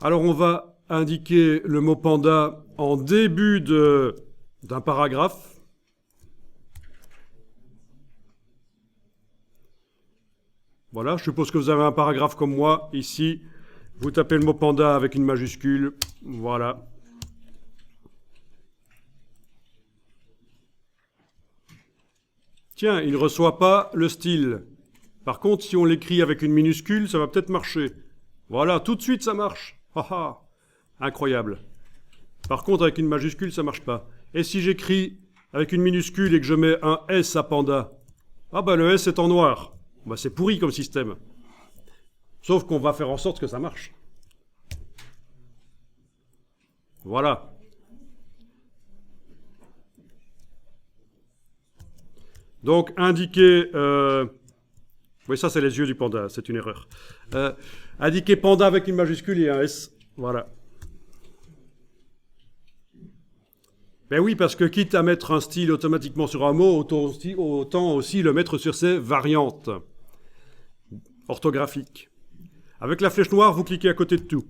Alors on va indiquer le mot panda en début d'un paragraphe. Voilà, je suppose que vous avez un paragraphe comme moi ici. Vous tapez le mot panda avec une majuscule. Voilà. Tiens, il ne reçoit pas le style. Par contre, si on l'écrit avec une minuscule, ça va peut-être marcher. Voilà, tout de suite ça marche. Haha, incroyable. Par contre, avec une majuscule, ça marche pas. Et si j'écris avec une minuscule et que je mets un S à panda, ah bah le S est en noir. Bah c'est pourri comme système. Sauf qu'on va faire en sorte que ça marche. Voilà. Donc indiquer... Oui, ça c'est les yeux du panda, c'est une erreur. Indiquer panda avec une majuscule et un S. Voilà. Ben oui, parce que quitte à mettre un style automatiquement sur un mot, autant aussi le mettre sur ses variantes orthographiques. Avec la flèche noire, vous cliquez à côté de tout.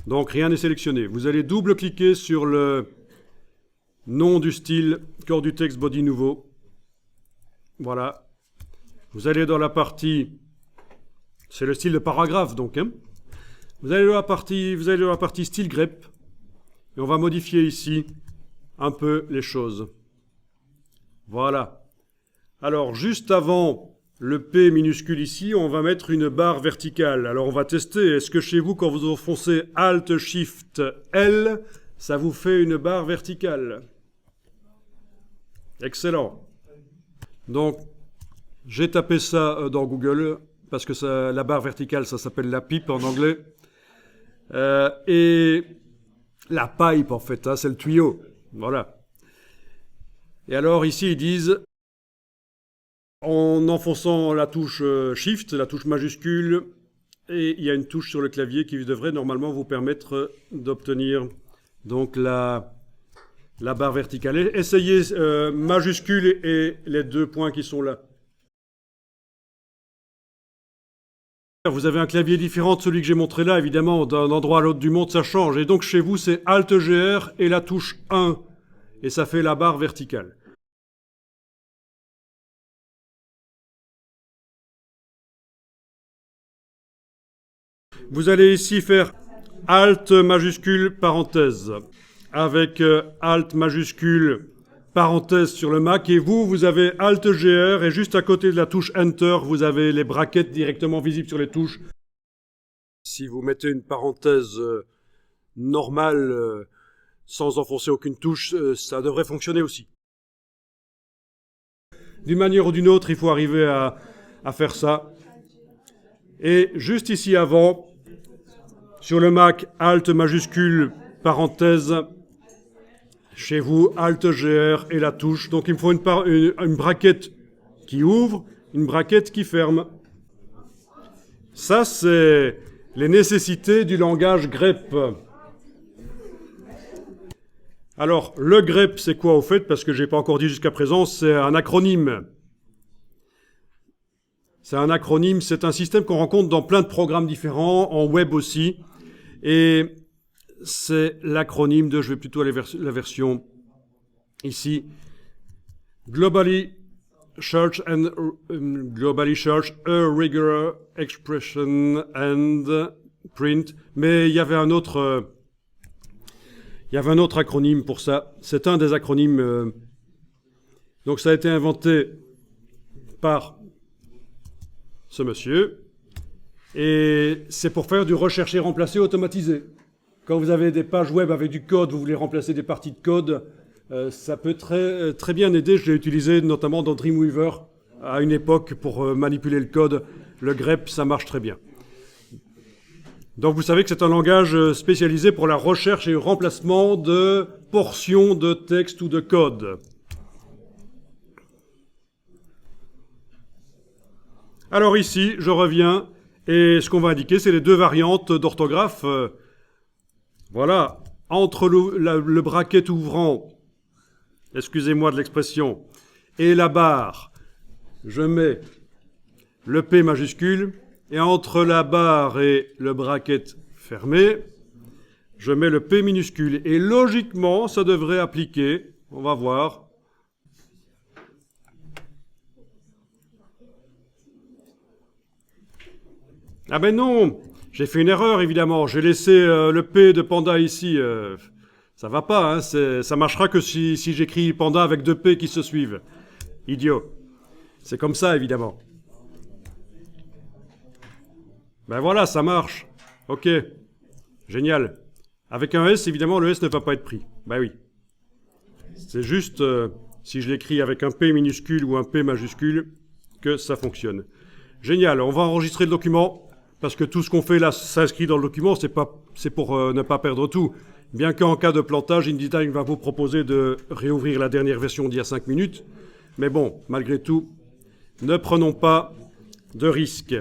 Donc rien n'est sélectionné. Vous allez double-cliquer sur le nom du style, corps du texte, body nouveau. Voilà. Vous allez dans la partie... C'est le style de paragraphe, donc. Hein. Vous allez dans la partie style grep. Et on va modifier ici un peu les choses. Voilà. Alors, juste avant le P minuscule ici, on va mettre une barre verticale. Alors, on va tester. Est-ce que chez vous, quand vous enfoncez Alt-Shift-L, ça vous fait une barre verticale? Excellent. Donc, j'ai tapé ça dans Google, parce que la barre verticale, ça s'appelle la pipe en anglais. Et la pipe, en fait, hein, c'est le tuyau. Voilà. Et alors, ici, ils disent, en enfonçant la touche Shift, la touche majuscule, et il y a une touche sur le clavier qui devrait normalement vous permettre d'obtenir donc la barre verticale. Essayez majuscule et les deux points qui sont là. Vous avez un clavier différent de celui que j'ai montré là, évidemment, d'un endroit à l'autre du monde, ça change. Et donc chez vous, c'est Alt-GR et la touche 1. Et ça fait la barre verticale. Vous allez ici faire Alt majuscule parenthèse. Avec Alt majuscule parenthèse sur le Mac. Et vous avez Alt-GR et juste à côté de la touche Enter, vous avez les brackets directement visibles sur les touches. Si vous mettez une parenthèse normale, sans enfoncer aucune touche, ça devrait fonctionner aussi. D'une manière ou d'une autre, il faut arriver à faire ça. Et juste ici avant, sur le Mac, Alt majuscule parenthèse, chez vous, Alt-GR et la touche. Donc il me faut une braquette qui ouvre, une braquette qui ferme. Ça, c'est les nécessités du langage grep. Alors, le grep, c'est quoi au fait? Parce que je n'ai pas encore dit jusqu'à présent, c'est un acronyme. C'est un acronyme, c'est un système qu'on rencontre dans plein de programmes différents, en web aussi. Et c'est l'acronyme de, je vais plutôt aller vers la version ici, Globally Search a Regular Expression and Print. Mais il y avait un autre acronyme pour ça. C'est un des acronymes. Donc ça a été inventé par ce monsieur. Et c'est pour faire du rechercher remplacer automatisé. Quand vous avez des pages web avec du code, vous voulez remplacer des parties de code, ça peut très bien aider. Je l'ai utilisé notamment dans Dreamweaver à une époque pour manipuler le code. Le grep, ça marche très bien. Donc vous savez que c'est un langage spécialisé pour la recherche et le remplacement de portions de texte ou de code. Alors ici, je reviens, et ce qu'on va indiquer, c'est les deux variantes d'orthographe. Voilà, entre le bracket ouvrant, excusez-moi de l'expression, et la barre, je mets le P majuscule, Et entre la barre et le bracket fermé, je mets le P minuscule. Et logiquement, ça devrait appliquer. On va voir. Ah ben non, j'ai fait une erreur évidemment. J'ai laissé le P de panda ici. Ça va pas, hein. Ça marchera que si j'écris panda avec 2 P qui se suivent. Idiot. C'est comme ça évidemment. Ben voilà, ça marche. Ok. Génial. Avec un S, évidemment, le S ne va pas être pris. Ben oui. C'est juste, si je l'écris avec un P minuscule ou un P majuscule, que ça fonctionne. Génial. On va enregistrer le document. Parce que tout ce qu'on fait là s'inscrit dans le document, c'est pour ne pas perdre tout. Bien qu'en cas de plantage, InDesign va vous proposer de réouvrir la dernière version d'il y a 5 minutes. Mais bon, malgré tout, ne prenons pas de risques.